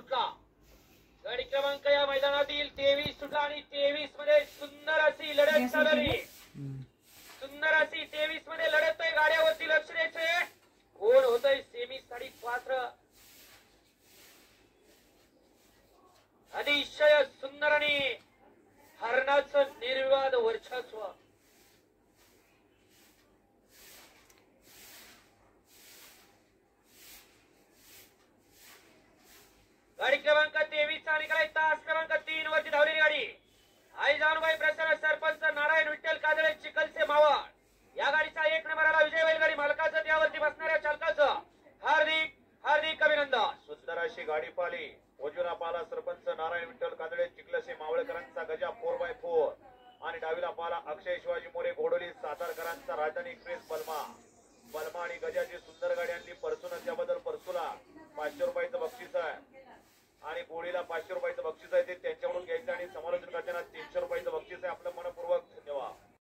सुटला. गाडी क्रमांक या मैदानातील 23 सुटला आणि 23 मध्ये सुंदर अशी लढत चालली. सुंदर अशी 23 मध्ये लढत आहे. गाड्यावरती लक्ष द्यायचे. कोण होतय सेमी साठी पात्र. अतिशय सुंदर आणि हरणाचं निर्विवाद वर्चस्व. गाडी क्रमांक 23 चा निकाल तास क्रमांक 3 वरती धावलेली गाडी आई जानूबाई प्रसन्न सरपंच नारायण विठ्ठल काजळे चिखलचे मावळ. या गाडीचा 1 नंबरला विजय बैलगाडी मालकाचं त्यावरती बसणाऱ्या चालकाचं हार्दिक हार्दिक अभिनंदन. सुंदर अशी गाडी पाली. उजवीला पाला सरपंच नारायण विठ्ठल काजळे चिखलसे मावळकरांचा गजा 4x4 आणि डावीला पाला अक्षय शिवाजी मोरे घोडोली सातारकरांचा राजधानी एक्सप्रेस बलमा. बलमा आणि गजाची सुंदर गाडी आणली. परसून त्याबद्दल परसूला 500 रुपयाचं बक्षीस आहे आणि गोळीला 500 रुपयाचं बक्षीस आहे. ते